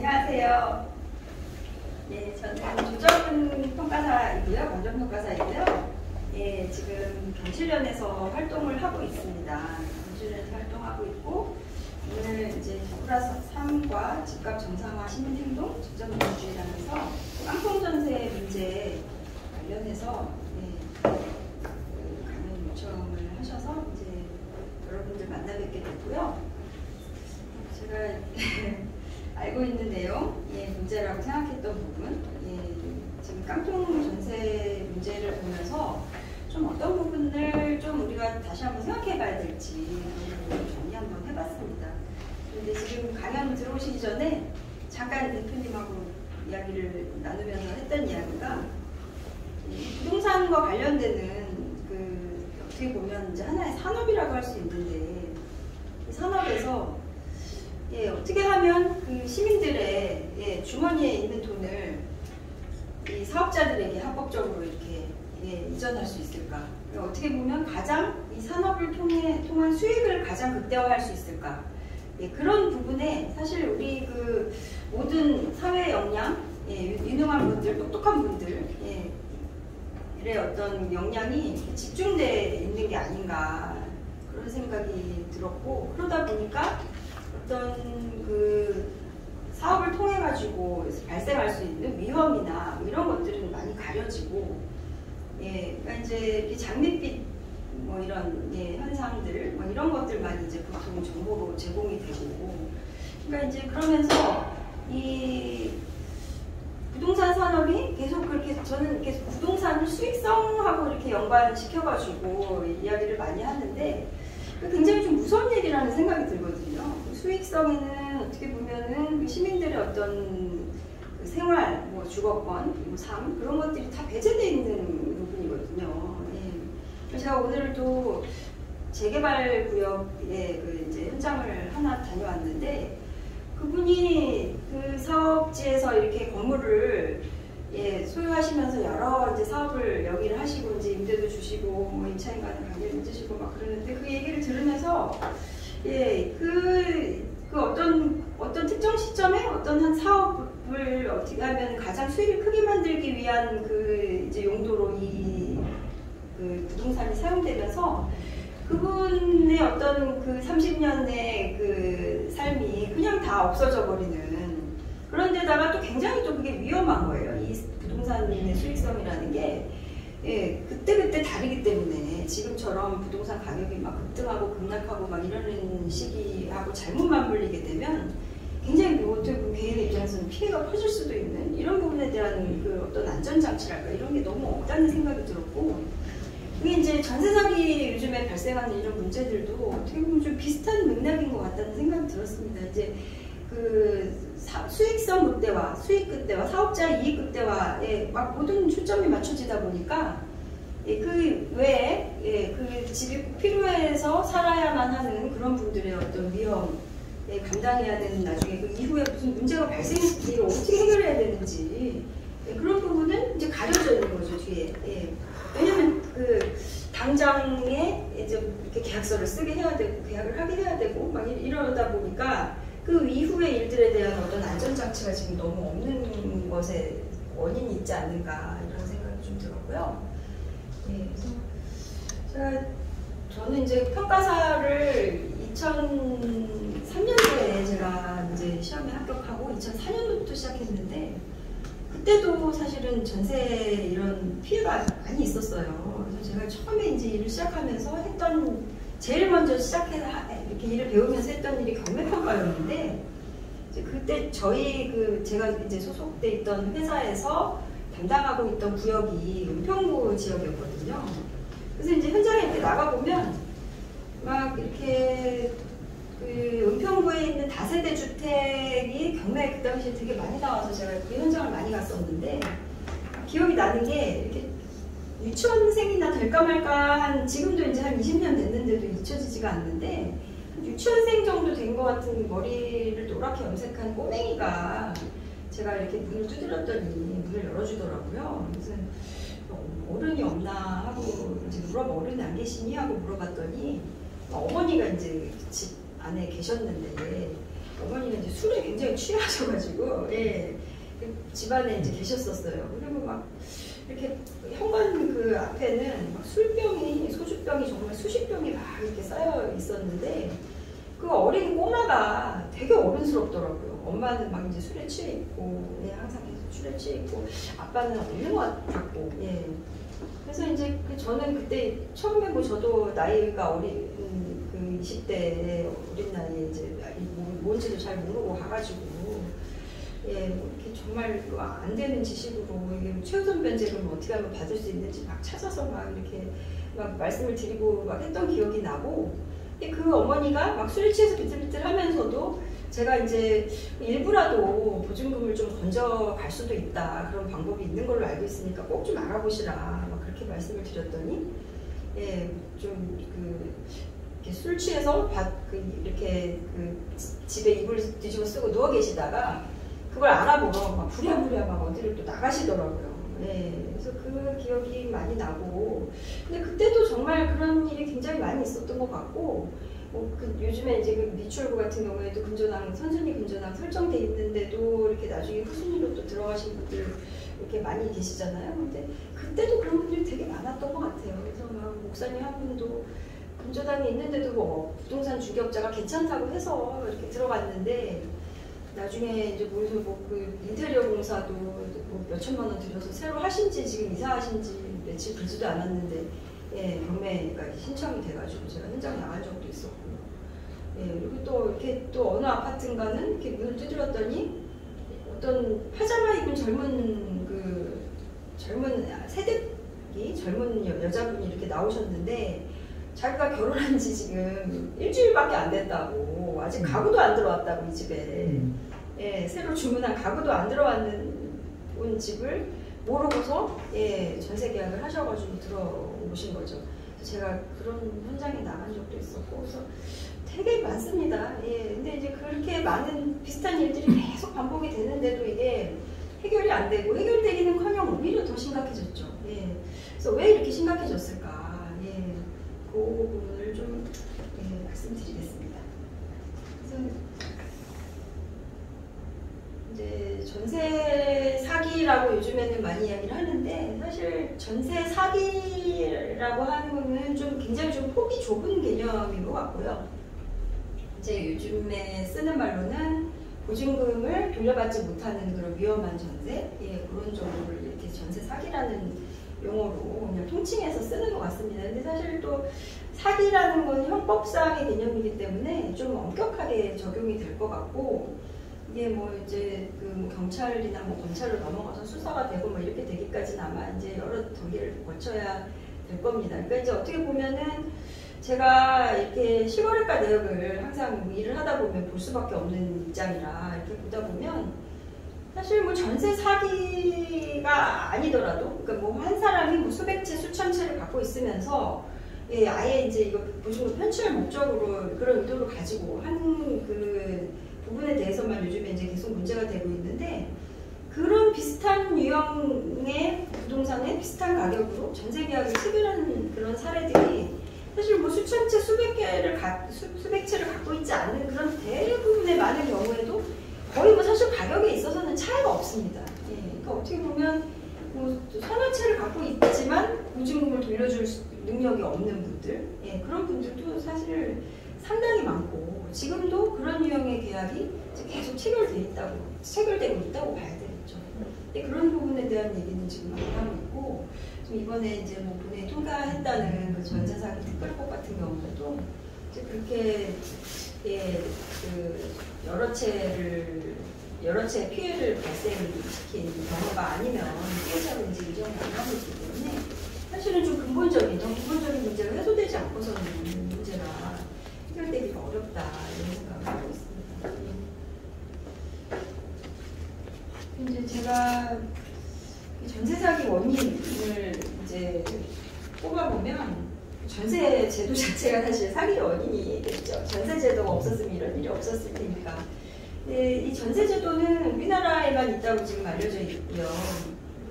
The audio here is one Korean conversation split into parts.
안녕하세요. 예, 저는 조정은 평가사이고요. 원정평가사이고요. 예, 지금 경실련에서 활동을 하고 있습니다. 경실련에서 활동하고 있고, 오늘 이제 플러스 3과 집값 정상화 시민행동 직접민주주의라면서 깡통전세 문제 관련해서 강연 요청을 하셔서 이제 여러분들 만나 뵙게 됐고요. 제가 알고 있는 내용, 문제라고 생각했던 부분, 지금 깡통 전세 문제를 보면서 좀 어떤 부분을 좀 우리가 다시 한번 생각해 봐야 될지 정리 한번 해봤습니다. 그런데 지금 강연 들어오시기 전에 잠깐 대표님하고 이야기를 나누면서 했던 이야기가 부동산과 관련되는 어떻게 보면 이제 하나의 산업이라고 할 수 있는데 이 산업에서 어떻게 하면 그 시민들의 주머니에 있는 돈을 이 사업자들에게 합법적으로 이렇게 이전할 수 있을까? 어떻게 보면 가장 이 산업을 통한 수익을 가장 극대화할 수 있을까? 그런 부분에 사실 우리 그 모든 사회 역량, 유능한 분들, 똑똑한 분들의 어떤 역량이 집중되어 있는 게 아닌가 그런 생각이 들었고, 그러다 보니까 어떤 그 사업을 통해 가지고 발생할 수 있는 위험이나 이런 것들은 많이 가려지고, 그러니까 이제 장밋빛 이런 현상들 이런 것들만 이제 보통 정보로 제공이 되고, 그러니까 이제 그러면서 이 부동산 산업이 계속 그렇게 저는 계속 부동산을 수익성하고 이렇게 연관시켜가지고 이야기를 많이 하는데 굉장히 좀 무서운 일이라는 생각이 들거든요. 수익성에는 어떻게 보면은 시민들의 어떤 그 생활, 주거권, 삶 그런 것들이 다 배제되어 있는 부분이거든요. 제가 오늘도 재개발 구역에 이제 현장을 하나 다녀왔는데 그분이 그 사업지에서 이렇게 건물을 소유하시면서 여러 이제 사업을 영위를 하시고 이제 임대도 주시고 임차인 간의 관계를 맺으시고 막 그러는데 그 얘기를 들으면서 그 어떤 특정 시점에 어떤 한 사업을 어떻게 하면 가장 수익을 크게 만들기 위한 그 이제 용도로 그 부동산이 사용되면서 그분의 어떤 그 30년의 그 삶이 그냥 다 없어져 버리는 그런 데다가 또 굉장히 또 그게 위험한 거예요. 이 부동산의 수익성이라는 게 그때그때 다르기 때문에 지금처럼 부동산 가격이 막 급등하고 급락하고 막 이러는 시기하고 잘못 맞물리게 되면 굉장히 어떻게 보면 개인의 입장에서는 피해가 커질 수도 있는 이런 부분에 대한 그 어떤 안전장치랄까 이런 게 너무 없다는 생각이 들었고, 이게 이제 전세 사기 요즘에 발생하는 이런 문제들도 어떻게 보면 좀 비슷한 맥락인 것 같다는 생각이 들었습니다. 이제 그 수익성 극대화, 수익 극대화, 사업자 이익 극대화에 막 모든 초점이 맞춰지다 보니까 그 외에 그 집이 꼭 필요해서 살아야만 하는 그런 분들의 어떤 위험에 감당해야 되는 나중에 그 이후에 무슨 문제가 발생했을 때 어떻게 해결해야 되는지 그런 부분은 이제 가려져 있는 거죠, 뒤에. 왜냐면 그 당장에 이제 이렇게 계약서를 쓰게 해야 되고 계약을 하게 해야 되고 막 이러다 보니까 그 이후의 일들에 대한 어떤 안전장치가 지금 너무 없는 것에 원인이 있지 않는가 이런 생각이 좀 들었고요. 그래서 저는 이제 평가사를 2003년도에 제가 이제 시험에 합격하고 2004년도부터 시작했는데 그때도 사실은 전세 이런 피해가 많이 있었어요. 그래서 제가 처음에 이제 일을 시작하면서 제일 먼저 이렇게 일을 배우면서 했던 일이 경매평가였는데, 이제 그때 제가 이제 소속돼 있던 회사에서 담당하고 있던 구역이 은평구 지역이었거든요. 그래서 이제 현장에 이렇게 나가보면 막 이렇게 그 은평구에 있는 다세대 주택이 경매에 그 당시에 되게 많이 나와서 제가 그 현장을 많이 갔었는데 기억이 나는 게 이렇게 유치원생이나 될까 말까 한 지금도 이제 한 20년 됐는데도 잊혀지지가 않는데 유치원생 정도 된 것 같은 머리를 노랗게 염색한 꼬맹이가 제가 이렇게 문을 두드렸더니 문을 열어주더라고요. 그래서 어른이 없나 하고 이제 어른이 안 계시니 하고 물어봤더니 어머니가 이제 집 안에 계셨는데 어머니가 이제 술에 굉장히 취하셔가지고 예, 집안에 이제 계셨었어요. 그리고 막 이렇게 현관 그 앞에는 막 술병이 소주병이 정말 수십 병이 막 이렇게 쌓여 있었는데 그 어린 꼬마가 되게 어른스럽더라고요. 엄마는 막 이제 술에 취해 있고 예, 항상 술에 취해 있고 아빠는 없는 것 같고 예. 그래서 이제 저는 그때 처음에 뭐 저도 나이가 어린 그 20대 어린 나이에 이제 뭔지도 잘 모르고 가가지고 예, 뭐 이렇게 정말 안 되는 지식으로 이게 최우선 변제를 뭐 어떻게 하면 받을 수 있는지 막 찾아서 막 이렇게 막 말씀을 드리고 막 했던 기억이 나고 그 어머니가 막 술에 취해서 비틀비틀 하면서도 제가 이제 일부라도 보증금을 좀 건져갈 수도 있다 그런 방법이 있는 걸로 알고 있으니까 꼭 좀 알아보시라 막 그렇게 말씀을 드렸더니 예, 좀 술 취해서 이렇게 집에 이불 뒤집어 쓰고 누워 계시다가 그걸 알아보러 막 부랴부랴 막 어디를 또 나가시더라고요. 네, 그래서 그 기억이 많이 나고, 근데 그때도 정말 그런 일이 굉장히 많이 있었던 것 같고, 요즘에 이제 그 미추홀구 같은 경우에도 근전항, 선순위 근전항 설정돼 있는데도 이렇게 나중에 후순위로 또 들어가신 분들 이렇게 많이 계시잖아요. 근데 그때도 그런 분들이 되게 많았던 것 같아요. 그래서 막 목사님 한 분도 근저당이 있는데도 뭐 부동산 중개업자가 괜찮다고 해서 이렇게 들어갔는데 나중에 이제 그 인테리어 공사도 뭐 몇천만 원 들여서 새로 하신지 지금 이사하신지 며칠 되지도 않았는데 예, 경매가 신청이 돼가지고 제가 현장 나간 적도 있었고 예, 그리고 또 이렇게 또 어느 아파트인가는 이렇게 문을 두드렸더니 어떤 파자마 입은 젊은 새댁이 젊은 여자분이 이렇게 나오셨는데 자기가 결혼한 지 지금 일주일밖에 안 됐다고 아직 가구도 안 들어왔다고 이 집에 예, 새로 주문한 가구도 안 들어온 집을 모르고서 예, 전세 계약을 하셔가지고 들어오신 거죠. 제가 그런 현장에 나간 적도 있었고 그래서 되게 많습니다. 예, 근데 이제 그렇게 많은 비슷한 일들이 계속 반복이 되는데도 이게 해결이 안 되고 해결되기는커녕 오히려 더 심각해졌죠. 예, 그래서 왜 이렇게 심각해졌을까? 예, 그 부분을 좀 예, 말씀드리겠습니다. 그래서 이제 전세 사기라고 요즘에는 많이 이야기를 하는데 사실 전세 사기라고 하는 거는 좀 굉장히 좀 폭이 좁은 개념인 것 같고요. 이제 요즘에 쓰는 말로는 보증금을 돌려받지 못하는 그런 위험한 전세, 예, 그런 정도를 이렇게 전세 사기라는 용어로 그냥 통칭해서 쓰는 것 같습니다. 근데 사실 또 사기라는 건 형법상의 개념이기 때문에 좀 엄격하게 적용이 될 것 같고 이게 뭐 이제 뭐 경찰이나 뭐 검찰을 넘어가서 수사가 되고 뭐 이렇게 되기까지는 아마 이제 여러 단계를 거쳐야 될 겁니다. 그러니까 이제 어떻게 보면은 제가 이렇게 실거래가 내역을 항상 일을 하다 보면 볼 수밖에 없는 입장이라 이렇게 보다 보면 사실 뭐 전세 사기가 아니더라도 그러니까 뭐 한 사람이 뭐 수백 채 수천 채를 갖고 있으면서 예, 아예 이제 이거 보증금 편취할 목적으로 그런 의도를 가지고 한 그 부분에 대해서만 요즘에 이제 계속 문제가 되고 있는데 그런 비슷한 유형의 부동산에 비슷한 가격으로 전세 계약을 체결하는 그런 사례들이 사실 뭐 수천 채 수백 채를 갖고 있지 않는 그런 대부분의 많은 경우에도 거의 뭐 사실 가격에 있어서는 차이가 없습니다. 예, 그러니까 어떻게 보면 뭐 서너 채를 갖고 있지만 보증금을 돌려줄 능력이 없는 분들, 예, 그런 분들도 사실 상당히 많고 지금도 그런 유형의 계약이 계속 체결되고 있다고 봐야 되겠죠. 근데 그런 부분에 대한 얘기는 지금 많이 하고 있고 이번에 이제 뭐 본회의 통과했다는 그 전세 사기 특별법 같은 경우도 이제 그렇게 예, 그 여러 채 피해를 발생시킨 경우가 아니면 피해자는 이제 인정이 안 하고 있기 때문에 사실은 좀 근본적인 문제가 해소되지 않고서는 문제가 해결되기가 어렵다 이런 생각을 하고 있습니다. 이제 제가 전세 사기 원인을 이제 꼽아보면 전세 제도 자체가 사실 사기의 원인이겠죠. 전세 제도가 없었으면 이런 일이 없었을 테니까. 이 전세 제도는 우리나라에만 있다고 지금 알려져 있고요.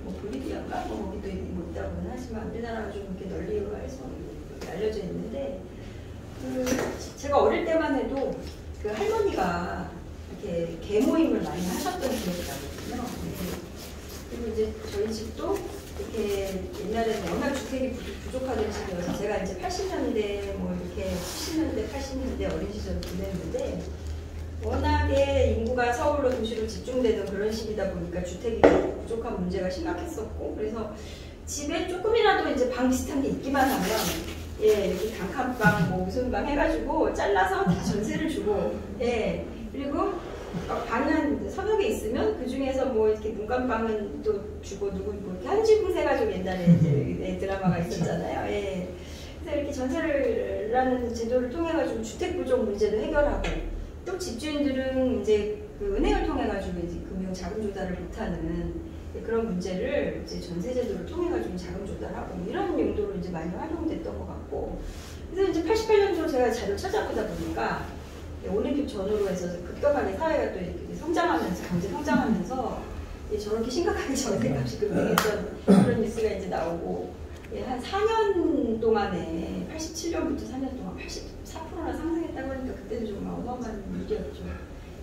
뭐 볼리비아인가 뭐 거기도 있다고는 하지만 우리나라가 좀 이렇게 널리 알려져 있는데 제가 어릴 때만 해도 그 할머니가 이렇게 개모임을 많이 하셨던 기억이 나거든요. 그리고 이제 저희 집도 이렇게 옛날에는 워낙 주택이 부족하던 집이어서 제가 이제 80년대 뭐 이렇게 70년대 80년대 어린 시절을 보냈는데 워낙에 인구가 서울로 도시로 집중되는 그런 시기다 보니까 주택이 부족한 문제가 심각했었고 그래서 집에 조금이라도 이제 방 비슷한 게 있기만 하면 예 이렇게 단칸방 뭐 무슨 방 해가지고 잘라서 다 전세를 주고 예 그리고 방은 서너 개 있으면 그 중에서 뭐 이렇게 문간방은 또 주고 누구 뭐 이렇게 한지붕세 가지고 옛날에 이제 드라마가 있었잖아요. 예. 그래서 이렇게 전세라는 제도를 통해 가지고 주택 부족 문제도 해결하고 또 집주인들은 이제 그 은행을 통해 가지고 이제 금융 자금 조달을 못하는 그런 문제를 이제 전세 제도를 통해 가지고 자금 조달하고 이런 용도로 이제 많이 활용됐던 것 같고 그래서 이제 88년도로 제가 자료를 찾아보다 보니까 올림픽 전후로 해서 급격하게 사회가 또 이렇게 성장하면서 경제 성장하면서 저렇게 심각하게 전세값이 급등했던 그런 뉴스가 이제 나오고 한 4년 동안에 87년부터 4년 동안 84%나 상승했다고 하니까 그때도 좀 어마어마한 일이었죠.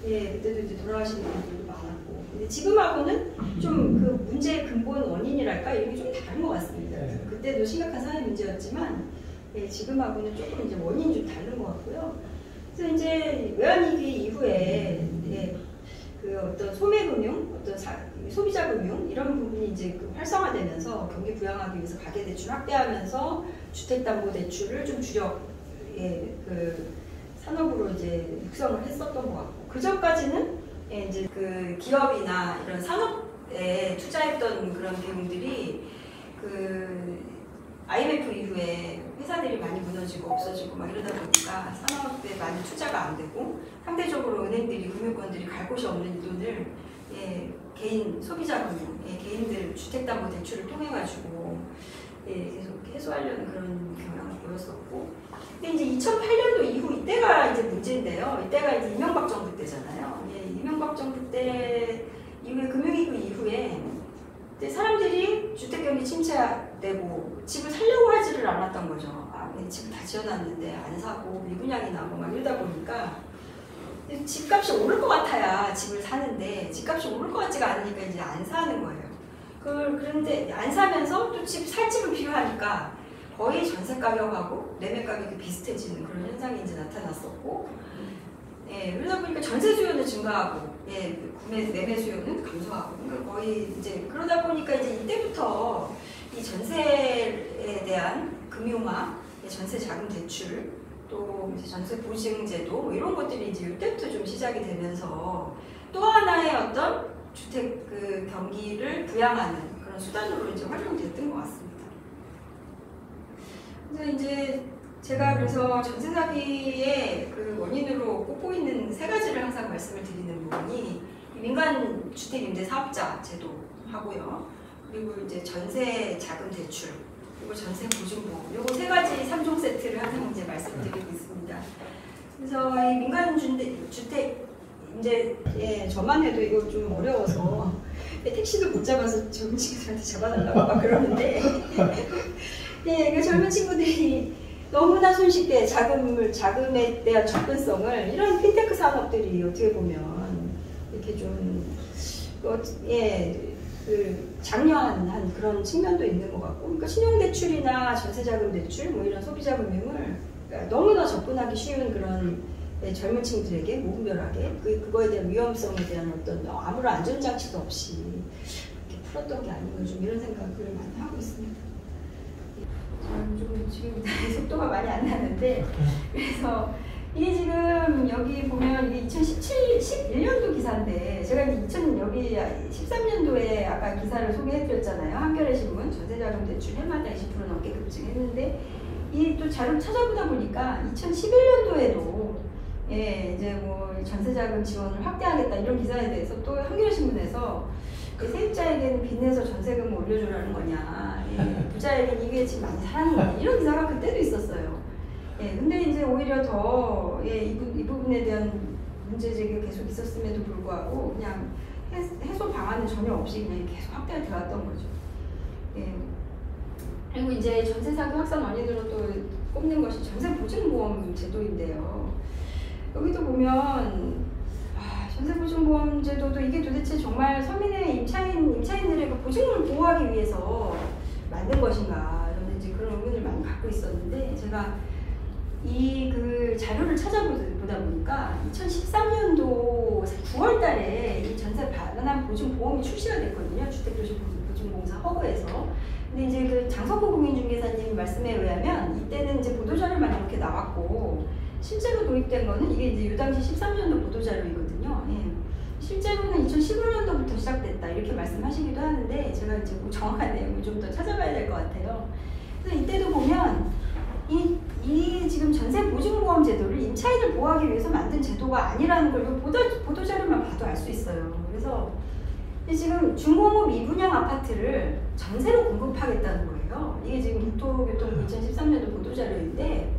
예, 그때도 이제 돌아가시는 분들도 많았고 근데 지금하고는 좀 그 문제의 근본 원인이랄까 이런 게 좀 다른 것 같습니다. 그때도 심각한 사회 문제였지만 예, 지금하고는 조금 이제 원인이 좀 다른 것 같고요. 그래서 이제 외환위기 이후에 예, 그 어떤 소매금융, 어떤 소비자금융 이런 부분이 이제 그 활성화되면서 경기 부양하기 위해서 가계대출 확대하면서 주택담보대출을 좀 예, 그 산업으로 이제 육성을 했었던 것 같고 그 전까지는 예, 이제 그 기업이나 이런 산업에 투자했던 그런 비용들이 그 IMF 이후에 회사들이 많이 무너지고 없어지고 막 이러다 보니까 산업에 많이 투자가 안 되고 상대적으로 은행들이 금융권들이 갈 곳이 없는 돈을 예, 개인 소비자금융, 예, 개인들 주택담보대출을 통해 가지고 예, 계속 해소하려는 그런 경향을 보였었고 근데 이제 2008년도 이후 이때가 이제 문제인데요. 이때가 이제 이명박 정부 때잖아요. 예, 이명박 정부 때 이후에 금융위기 이후에 사람들이 주택경기 침체되고 집을 살려고 하지를 않았던 거죠. 아, 집을 다 지어놨는데 안 사고 미분양이 나고 막 이러다 보니까 집값이 오를 것 같아야 집을 사는데 집값이 오를 것 같지가 않으니까 이제 안 사는 거예요. 그런데 안 사면서 또 살 집은 필요하니까 거의 전세 가격하고 매매 가격이 비슷해지는 그런 현상이 이제 나타났었고 예, 그러다 보니까 전세 수요는 증가하고 예, 매매 수요는 감소하고 그러니까 거의 이제 그러다 보니까 이제 이때부터 이 전세에 대한 금융화, 전세 자금 대출 또 이제 전세 보증제도 뭐 이런 것들이 이제 이때부터 좀 시작이 되면서 또 하나의 어떤 주택 그 경기를 부양하는 그런 수단으로 이제 활용됐던 것 같습니다. 그래서 이제 제가 그래서 전세 사기의 그 원인으로 꼽고 있는 세 가지를 항상 말씀을 드리는 부분이 민간 주택 임대 사업자 제도 하고요. 그리고 이제 전세 자금 대출 그리고 전세 보증보험 요거 세 가지 3종 세트를 항상 이제 말씀드리고 있습니다. 그래서 이 민간 주택 이제 예, 저만 해도 이거 좀 어려워서 택시도 못 잡아서 젊은 친구들한테 잡아달라고 막 그러는데 예, 그 젊은 친구들이 너무나 손쉽게 자금에 대한 접근성을 이런 핀테크 산업들이 어떻게 보면 이렇게 좀 예, 그 장려한 그런 측면도 있는 것 같고, 그러니까 신용대출이나 전세자금대출 뭐 이런 소비자금융을 그러니까 너무나 접근하기 쉬운 그런 예, 젊은 친구들에게 무분별하게 그거에 대한 위험성에 대한 어떤 아무런 안전장치도 없이 이렇게 풀었던 게 아닌가 좀 이런 생각을 많이 하고 있습니다. 저는 좀 지금 속도가 많이 안 나는데 그래서 이게 지금 여기 보면 이게 2011년도 기사인데 제가 이제 여기 13년도에 아까 기사를 소개해드렸잖아요. 한겨레 신문 전세자금 대출 해마다 20% 넘게 급증했는데 이 또 자료 찾아보다 보니까 2011년도에도 예 이제 뭐 전세자금 지원을 확대하겠다 이런 기사에 대해서 또 한겨레 신문에서 세입자에게는 빚내서 전세금을 올려주라는 거냐, 예, 부자에게는 이게 지금 많이 사는 거냐 이런 기사가 그때도 있었어요. 예, 근데 이제 오히려 더 예, 이 부분에 대한 문제 제기가 계속 있었음에도 불구하고 그냥 해소 방안은 전혀 없이 그냥 계속 확대가 들어갔던 거죠. 예. 그리고 이제 전세 사기 확산 원인으로 또 꼽는 것이 전세 보증보험 제도인데요. 여기도 보면 전세보증보험제도도 이게 도대체 정말 서민의 임차인들의 그 보증을 보호하기 위해서 만든 것인가, 저는 이제 그런 의문을 많이 갖고 있었는데, 제가 이 그 자료를 찾아보다 보니까 2013년도 9월 달에 이 전세 반환 보증보험이 출시가 됐거든요. 주택도시보증공사 허브에서. 근데 이제 그 장석호 공인중개사님 말씀에 의하면 이때는 이제 보도자료만 이렇게 나왔고, 실제로 도입된 거는 이게 이제 이 당시 13년도 보도자료이거든요. 예. 실제로는 2015년도부터 시작됐다 이렇게 말씀하시기도 하는데, 제가 이제 뭐 정확한 내용을 좀 더 찾아봐야 될 것 같아요. 그래서 이때도 보면 이 지금 전세 보증보험 제도를 임차인을 보호하기 위해서 만든 제도가 아니라는 걸 보도자료만 봐도 알 수 있어요. 그래서 지금 중공업 미분양 아파트를 전세로 공급하겠다는 거예요. 이게 지금 국토교통부 2013년도 보도자료인데,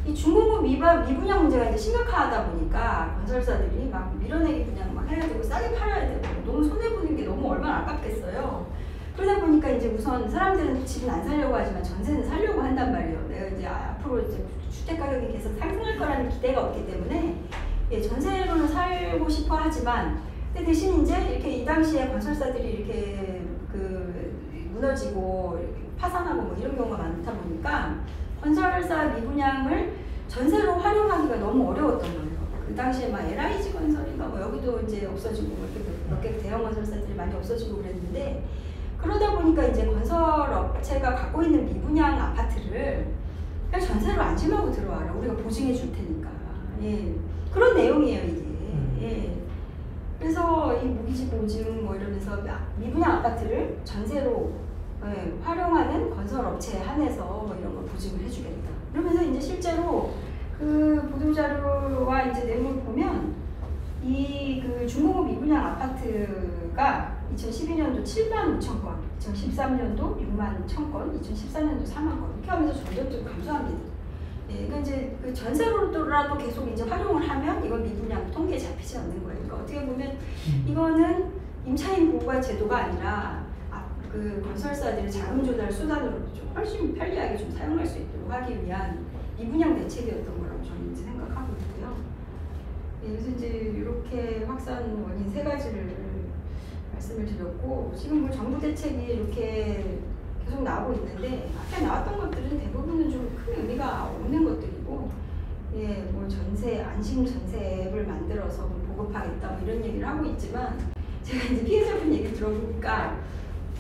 이 중공업 미분양 문제가 이제 심각하다 보니까 건설사들이 막 밀어내기 분양 막 해야 되고 싸게 팔아야 되고 너무 손해보는 게 너무 얼마나 아깝겠어요. 그러다 보니까 이제 우선 사람들은 집은 안 살려고 하지만 전세는 살려고 한단 말이에요. 내가 이제 앞으로 이제 주택 가격이 계속 상승할 거라는 기대가 없기 때문에 예, 전세로는 살고 싶어 하지만, 근데 대신 이제 이렇게 이 당시에 건설사들이 이렇게 그 무너지고 이렇게 파산하고 뭐 이런 경우가 많다 보니까 건설사 미분양을 전세로 활용하기가 너무 어려웠던 거예요. 그 당시에 막 LIG 건설인가 뭐 여기도 이제 없어지고 몇 개 대형 건설사들이 많이 없어지고 그랬는데, 그러다 보니까 이제 건설업체가 갖고 있는 미분양 아파트를 그냥 전세로 안심하고 들어와라, 우리가 보증해 줄 테니까. 예. 그런 내용이에요 이게. 예. 그래서 이 무기지 보증 뭐 이러면서 미분양 아파트를 전세로 예, 활용하는 건설업체에 한해서 뭐 이런 걸 보증을 해주겠다. 그러면서 이제 실제로 그 보도자료와 이제 내용을 보면 이 그 중공업 미분양 아파트가 2012년도 7만 5천 건, 2013년도 6만 1천 건, 2014년도 4만 건 이렇게 하면서 점점 감소합니다. 예, 그러니까 이제 그 전세로라도 계속 이제 활용을 하면 이건 미분양 통계에 잡히지 않는 거예요. 그러니까 어떻게 보면 이거는 임차인 보호가 제도가 아니라 그 건설사들의 자금 조달 수단으로 좀 훨씬 편리하게 좀 사용할 수 있도록 하기 위한 미분양 대책이었던 거라고 저는 이제 생각하고 있고요. 예, 그래서 이제 이렇게 확산 원인 세 가지를 말씀을 드렸고, 지금 뭐 정부 대책이 이렇게 계속 나오고 있는데 앞에 나왔던 것들은 대부분은 좀 큰 의미가 없는 것들이고, 예, 뭐 전세 안심 전세를 만들어서 뭐 보급하겠다 뭐 이런 얘기를 하고 있지만, 제가 이제 피해자분 얘기 들어보니까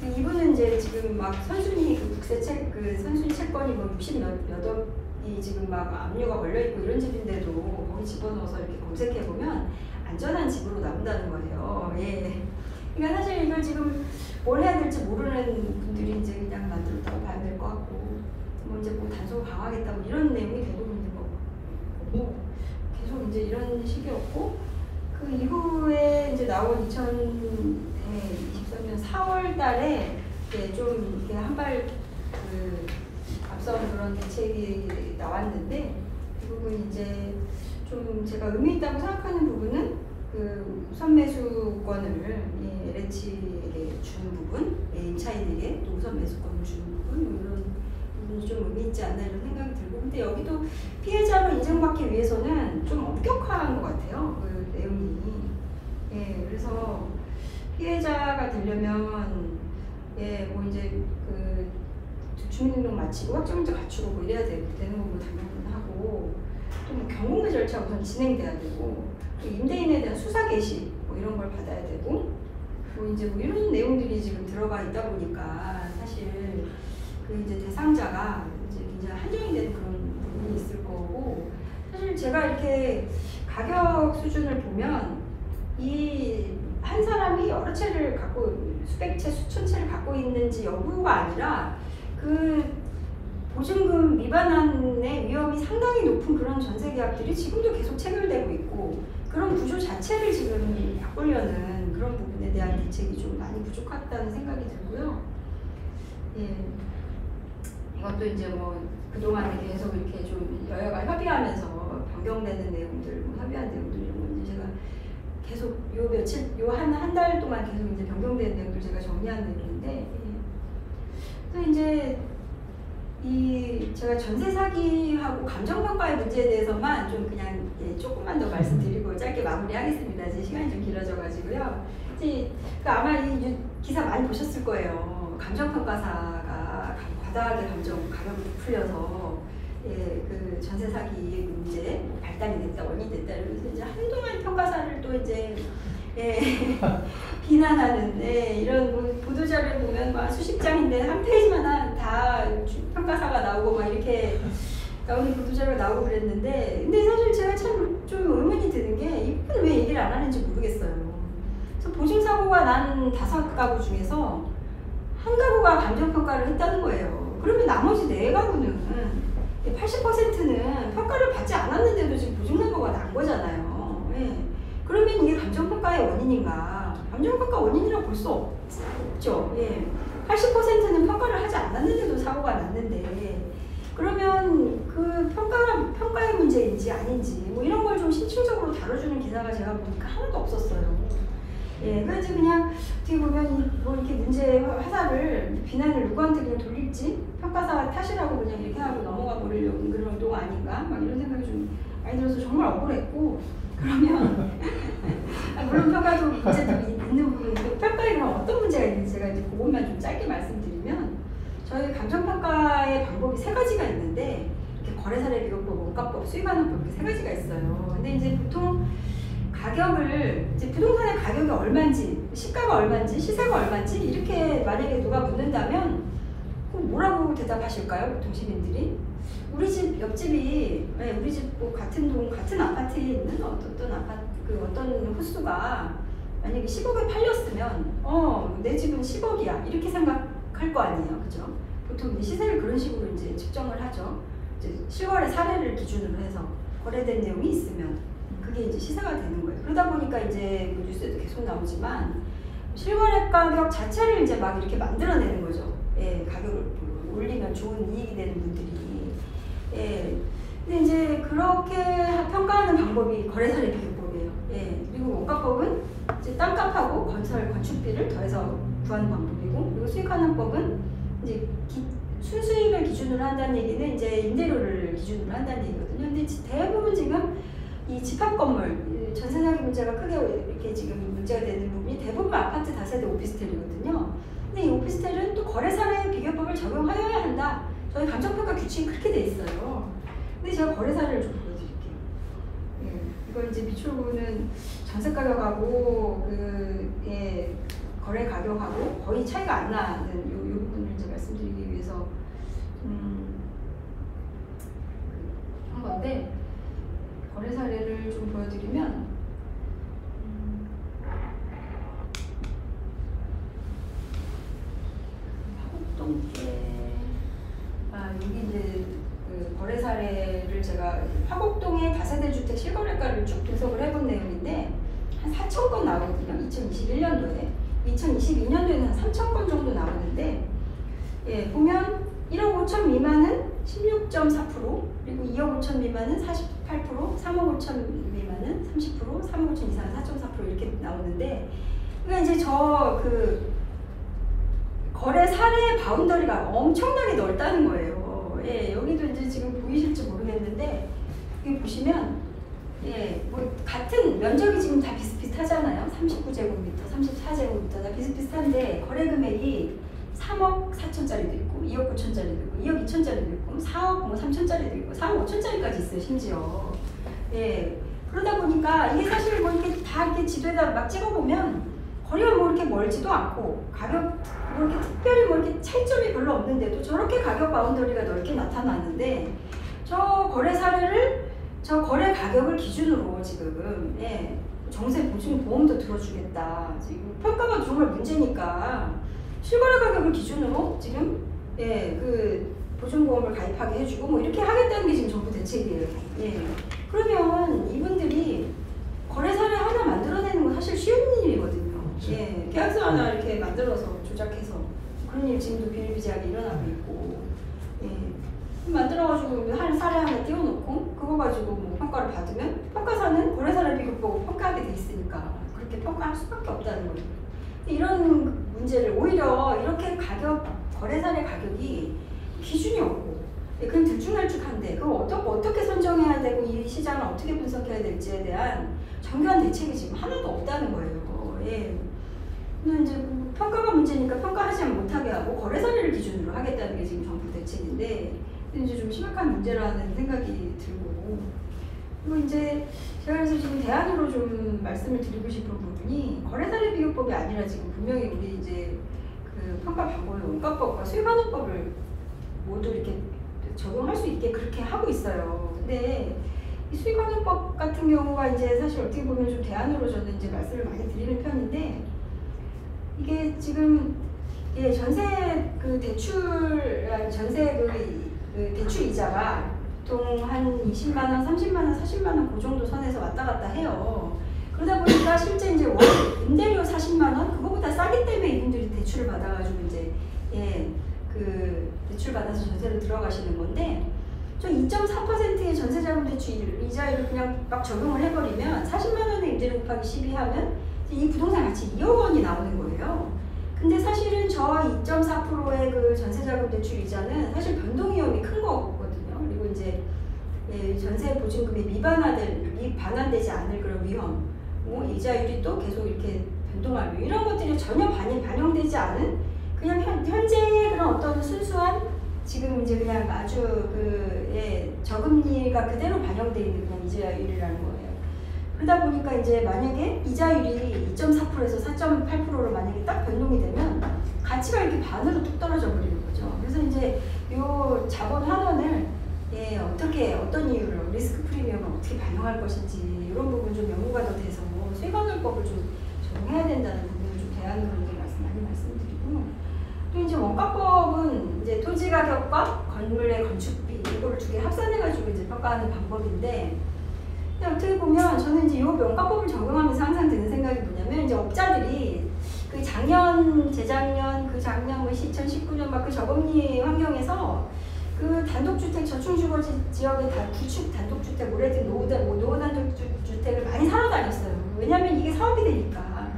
이분은 이제 지금 막 선순위 그 국세채 그 선순위 채권이 뭐 60몇 억이 지금 막 압류가 걸려 있고 이런 집인데도 거기 집어넣어서 이렇게 검색해 보면 안전한 집으로 나온다는 거예요. 예. 그러니까 사실 이걸 지금 뭘 해야 될지 모르는 분들이 이제 그냥 만들었다고 봐야 될 것 같고, 뭐 이제 뭐 단속 강화하겠다 뭐 이런 내용이 대부분인 거고, 계속 이제 이런 식이었고, 그 이후에 이제 나온 2023년 4월 달에 좀 이렇게 한발 그 앞선 그런 대책이 나왔는데, 그 부분이 이제 좀 제가 의미 있다고 생각하는 부분은 그 우선 매수권을 LH에게 주는 부분, 임차인에게 또 우선 매수권을 주는 부분, 뭐 이런 부분이 좀 의미 있지 않나 이런 생각이 들고, 근데 여기도 피해자로 인정받기 위해서는 좀 엄격한 것 같아요. 그 내용이. 예, 그래서 피해자가 되려면 뭐 이제 그 주민등록 마치고 확정일자 갖추고 뭐 이래야 되는 거고 당연하고, 또 뭐 경공매 절차가 우선 진행돼야 되고, 또 임대인에 대한 수사 개시 뭐 이런 걸 받아야 되고, 뭐 이제 뭐 이런 내용들이 지금 들어가 있다 보니까 사실 그 이제 대상자가 이제 굉장히 한정이 되는 그런 부분이 있을 거고, 사실 제가 이렇게 가격 수준을 보면 이 한 사람이 여러 채를 갖고 수백 채 수천 채를 갖고 있는지 여부가 아니라 그 보증금 미반환의 위험이 상당히 높은 그런 전세 계약들이 지금도 계속 체결되고 있고, 그런 구조 자체를 지금 바꾸려는 그런 부분에 대한 대책이 좀 많이 부족하다는 생각이 들고요. 예, 이것도 이제 뭐 그동안 계속 이렇게 좀 여야가 협의하면서 변경되는 내용들, 뭐 협의한 내용들 이런 거 이제 제가 계속 요 며칠 한 달 동안 계속 이제 변경된 내용들 제가 정리한 내용인데, 그래서 이제 제가 전세 사기하고 감정평가의 문제에 대해서만 좀 그냥 조금만 더 말씀드리고 짧게 마무리하겠습니다. 이제 시간이 좀 길어져가지고요. 아마 이 기사 많이 보셨을 거예요. 감정평가사가 과다하게 가격을 부풀려서 그 전세 사기 문제 발단이 됐다, 원인이 됐다 이러면서 이제 한동안 평가사를 또 이제 비난하는 이런 뭐 보도자료를 보면 막 수십 장인데 한 페이지만 다 평가사가 나오고 막 이렇게 나오는 보도자료가 나오고 그랬는데, 근데 사실 제가 참 좀 의문이 드는 게 이분은 왜 얘기를 안 하는지 모르겠어요. 그래서 보증사고가 난 5가구 중에서 한 가구가 감정평가를 했다는 거예요. 그러면 나머지 4가구는 80%는 평가를 받지 않았는데도 지금 보증사고가 난 거잖아요. 그러면 이게 감정평가의 원인인가? 감정평가 원인이라고 볼 수 없죠. 80%는 평가를 하지 않았는데도 사고가 났는데, 그러면 그 평가의 문제인지 아닌지 뭐 이런 걸 좀 신층적으로 다뤄주는 기사가 제가 보니까 하나도 없었어요. 그래서 그냥 어떻게 보면 뭐 이렇게 문제 화살을 비난을 누구한테 그냥 돌릴지 평가사 탓이라고 그냥 이렇게 하고 넘어가 버리려고 그런 의도가 아닌가 막 이런 생각이 좀 많이 들어서 정말 억울했고, 그러면 물론 평가도 문제도 있는 부분인데 평가에 그럼 어떤 문제가 있는지 제가 이제 그것만 좀 짧게 말씀드리면, 저희 감정평가의 방법이 3가지가 있는데 이렇게 거래사례 비교법, 원가법, 수익환원법 이렇게 3가지가 있어요. 근데 이제 보통 가격을 이제 부동산의 가격이 얼마인지, 시가가 얼마인지, 시세가 얼마인지 이렇게 만약에 누가 묻는다면 그럼 뭐라고 대답하실까요? 보통 시민들이 우리 집 옆집이 우리 집 뭐 같은 동 같은 아파트에 있는 어떤 아파트 어떤 호수가 만약에 10억에 팔렸으면 내 집은 10억이야 이렇게 생각할 거 아니에요, 그죠? 보통 시세를 그런 식으로 이제 측정을 하죠. 이제 실거래 사례를 기준으로 해서 거래된 내용이 있으면 그게 이제 시세가 되는 거예요. 그러다 보니까 이제 뭐 뉴스에도 계속 나오지만 실거래 가격 자체를 이제 막 이렇게 만들어내는 거죠. 가격을 올리면 좋은 이익이 되는 분들이. 근데 이제 그렇게 평가하는 방법이 거래사례 비교법이에요. 그리고 원가법은 이제 땅값하고 건축비를 더해서 구하는 방법이고, 그리고 수익환원법은 이제 순수익을 기준으로 한다는 얘기는 이제 임대료를 기준으로 한다는 얘기거든요. 근데 대부분 지금 이 집합건물 전세 사기 문제가 크게 이렇게 지금 문제가 되는 부분이 대부분 아파트 다세대 오피스텔이거든요. 근데 이 오피스텔은 또 거래사례 비교법을 적용하여야 한다. 저희 감정평가 규칙이 그렇게 돼 있어요. 근데 제가 거래사례를 좀 보여드릴게요. 이건 이제 미추홀구는 전세 가격하고 거래 가격하고 거의 차이가 안 나는 요 부분을 이제 말씀드리기 위해서 한 건데, 거래 사례를 좀 보여드리면 화곡동에 여기 이제 그 거래 사례를 제가 화곡동의 다세대 주택 실거래가를 쭉 분석을 해본 내용인데 한 4천 건 나오거든요. 2021년도에 2022년도에는 한 3천 건 정도 나오는데, 보면 1억 5천 미만은 16.4%, 그리고 2억 5천 미만은 48%, 3억 5천 미만은 30%, 3억 5천 이상은 4.4% 이렇게 나오는데, 그러니까 이제 거래 사례 바운더리가 엄청나게 넓다는 거예요. 여기도 이제 지금 보이실지 모르겠는데, 여기 보시면 뭐 같은 면적이 지금 다 비슷비슷하잖아요. 39제곱미터, 34제곱미터 다 비슷비슷한데 거래 금액이 3억 4천짜리도 있고 2억 9천짜리도 있고 2억 2천짜리도 있고 4억 뭐 3천짜리도 있고 4억 5천짜리까지 있어요, 심지어. 그러다 보니까 이게 사실 뭐 이렇게 다 이렇게 지도에다 막 찍어보면 거리가 뭐 이렇게 멀지도 않고 가격 뭐 이렇게 특별히 뭐 이렇게 차이점이 별로 없는데도 저렇게 가격 바운더리가 넓게 나타나는데, 저 거래 사례를 저 거래 가격을 기준으로 지금 정세 보증 보험도 들어주겠다. 지금 평가가 정말 문제니까 실거래 가격을 기준으로 지금 그 보증보험을 가입하게 해주고 뭐 이렇게 하겠다는 게 지금 정부 대책이에요. 그러면 이분들이 거래 사례 하나 만들어내는 건 사실 쉬운 일이거든요. 계약서 하나 이렇게 만들어서 조작해서 그런 일 지금도 비일비재하게 일어나고 있고, 만들어가지고 한 사례 하나 띄워놓고 그거 가지고 뭐 평가를 받으면 평가사는 거래사례 비교보고 평가하게 돼 있으니까 그렇게 평가할 수밖에 없다는 거예요. 이런 문제를 오히려 이렇게 거래사례 가격이 기준이 없고 그냥 들쭉날쭉한데 그걸 어떻게 선정해야 되고 이 시장을 어떻게 분석해야 될지에 대한 정교한 대책이 지금 하나도 없다는 거예요. 예. 근데 이제 평가가 문제니까 평가하지 못하게 하고 거래 사례를 기준으로 하겠다는 게 지금 정부 대책인데 이제 좀 심각한 문제라는 생각이 들고 그리고 이제 제가 그래서 지금 대안으로 좀 말씀을 드리고 싶은 부분이 거래 사례 비교법이 아니라 지금 분명히 우리 이제 그 평가 방법의 원가법과 수익환원법을 모두 이렇게 적용할 수 있게 그렇게 하고 있어요. 근데 이 수익환원법 같은 경우가 이제 사실 어떻게 보면 좀 대안으로 저는 이제 말씀을 많이 드리는 편인데 이게 지금 예, 전세 그 대출 대출 이자가 보통 한 20만 원, 30만 원, 40만 원 그 정도 선에서 왔다 갔다 해요. 그러다 보니까 실제 이제 월 임대료 40만 원 그거보다 싸기 때문에 이분들이 대출을 받아가지고 이제 예, 그 대출 받아서 전세로 들어가시는 건데 저 2.4%의 전세자금 대출 이자율을 그냥 막 적용을 해버리면 40만 원의 임대료 곱하기 12 하면 이 부동산 가치 2억 원이 나오는 거예요. 근데 사실은 저 2.4%의 그 전세자금 대출 이자는 사실 변동 위험이 큰 거거든요. 그리고 이제 예, 전세 보증금이 반환되지 않을 그런 위험, 이자율이 또 계속 이렇게 변동할 위험 이런 것들이 전혀 반영되지 않은 그냥 현재의 그런 어떤 순수한 지금 이제 그냥 아주 저금리가 그대로 반영되어 있는 그런 이자율이라는 거예요. 그러다 보니까 이제 만약에 이자율이 2.4%에서 4.8%로 만약에 딱 변동이 되면 가치가 이렇게 반으로 뚝 떨어져 버리는 거죠. 그래서 이제 요 자본 환원을 예, 어떤 이유로 리스크 프리미엄을 어떻게 반영할 것인지 이런 부분 좀 연구가 더 돼서 수익환원법을 좀 적용해야 된다는 부분을 좀 대안으로 이제 많이 말씀드리고 또 이제 원가법은 이제 토지 가격과 건물의 건축비 이거를 두 개 합산해가지고 이제 평가하는 방법인데 어떻게 보면 저는 이제 이 원가법을 적용하면서 항상 드는 생각이 뭐냐면 이제 업자들이 그 재작년 뭐 2019년 막 그 저금리 환경에서 그 단독주택 저층주거 지역의 구축 단독주택 오래된 노후 단독주택을 많이 사러 다녔어요. 왜냐하면 이게 사업이 되니까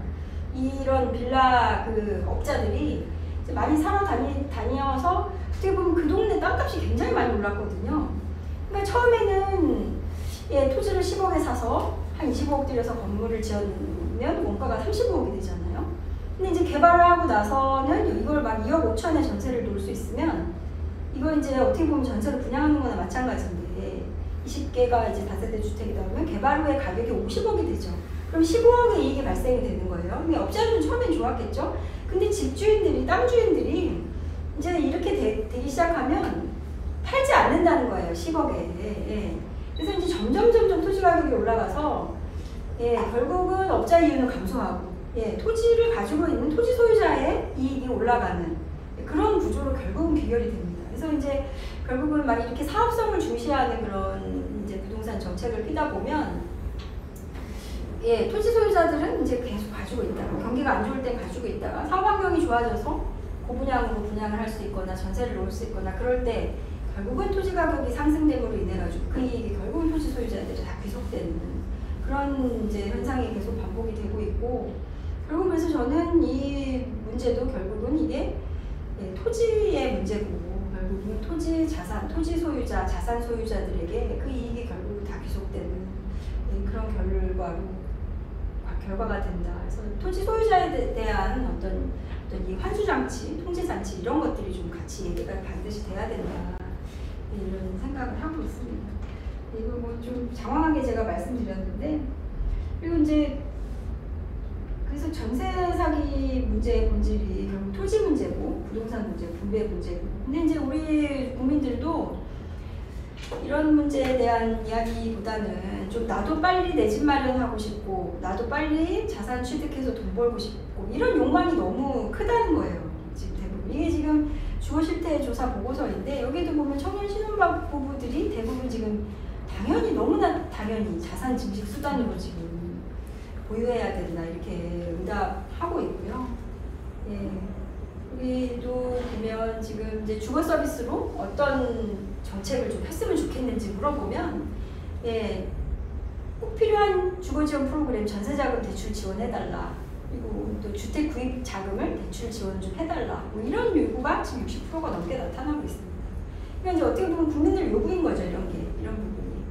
이런 빌라 그 업자들이 이제 많이 사러 다녀서 어떻게 보면 그 동네 땅값이 굉장히 많이 올랐거든요. 그러니까 처음에는 예, 토지를 10억에 사서 한 25억 들여서 건물을 지으면 원가가 35억이 되잖아요. 근데 이제 개발을 하고 나서는 이걸 막 2억 5천에 전세를 놓을 수 있으면 이거 이제 어떻게 보면 전세를 분양하는 거나 마찬가지인데 20개가 이제 다세대 주택이다 보면 개발 후에 가격이 50억이 되죠. 그럼 15억의 이익이 발생이 되는 거예요. 근데 업자들은 처음엔 좋았겠죠. 근데 집주인들이, 땅 주인들이 이제 이렇게 되기 시작하면 팔지 않는다는 거예요. 10억에. 예. 그래서 이제 점점 토지 가격이 올라가서 예, 결국은 업자 이윤은 감소하고 예, 토지를 가지고 있는 토지 소유자의 이익이 올라가는 그런 구조로 결국은 귀결이 됩니다. 그래서 이제 결국은 막 이렇게 사업성을 중시하는 그런 이제 부동산 정책을 피다 보면 예, 토지 소유자들은 이제 계속 가지고 있다가 경기가 안 좋을 때 가지고 있다가 사업 환경이 좋아져서 고분양으로 분양을 할 수 있거나 전세를 놓을 수 있거나 그럴 때 결국은 토지 가격이 상승됨으로 인해 가지고 그 이익이 결국은 토지 소유자들이 다 귀속되는 그런 이제 현상이 계속 반복이 되고 있고 결국 그래서 저는 이 문제도 결국은 이게 예, 토지의 문제고 결국은 토지 소유자, 자산 소유자들에게 그 이익이 결국 다 귀속되는 예, 그런 결과가 된다. 그래서 토지 소유자에 대한 어떤 이 환수장치, 통제장치 이런 것들이 좀 같이 얘기가 반드시 돼야 된다. 이런 생각을 하고 있습니다. 이거 뭐 좀 장황하게 제가 말씀드렸는데 그리고 이제 그래서 전세 사기 문제의 본질이 결국 토지 문제고 부동산 문제, 분배 문제고 근데 이제 우리 국민들도 이런 문제에 대한 이야기보다는 좀 나도 빨리 내 집 마련하고 싶고 나도 빨리 자산 취득해서 돈 벌고 싶고 이런 욕망이 너무 크다는 거예요. 지금 대부분 이게 지금 주거실태 조사 보고서인데 여기도 보면 청년 신혼부부들이 대부분 지금 너무나 당연히 자산 증식 수단으로 지금 보유해야 된다 이렇게 응답하고 있고요. 예. 여기도 보면 지금 이제 주거 서비스로 어떤 정책을 좀 했으면 좋겠는지 물어보면 예, 꼭 필요한 주거 지원 프로그램 전세자금 대출 지원해달라 그리고 또 주택 구입 자금을 대출 지원 좀 해달라 뭐 이런 요구가 지금 60%가 넘게 나타나고 있습니다. 그러니까 이제 어떻게 보면 국민들 요구인 거죠, 이런 부분이.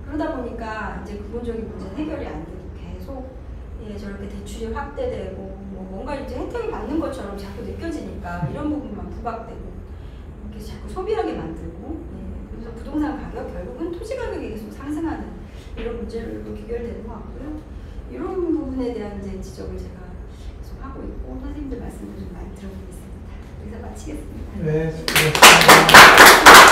그러다 보니까 이제 근본적인 문제는 해결이 안 되고 계속 예, 저렇게 대출이 확대되고 뭐 뭔가 이제 혜택을 받는 것처럼 자꾸 느껴지니까 이런 부분만 부각되고 이렇게 자꾸 소비하게 만들고 예, 그래서 부동산 가격 결국은 토지 가격이 계속 상승하는 이런 문제로 귀결되는 것 같고요. 이런 부분에 대한 이제 지적을 제가 계속 하고 있고 선생님들 말씀을 좀 많이 들어보겠습니다. 여기서 마치겠습니다. 네, 수고하셨습니다.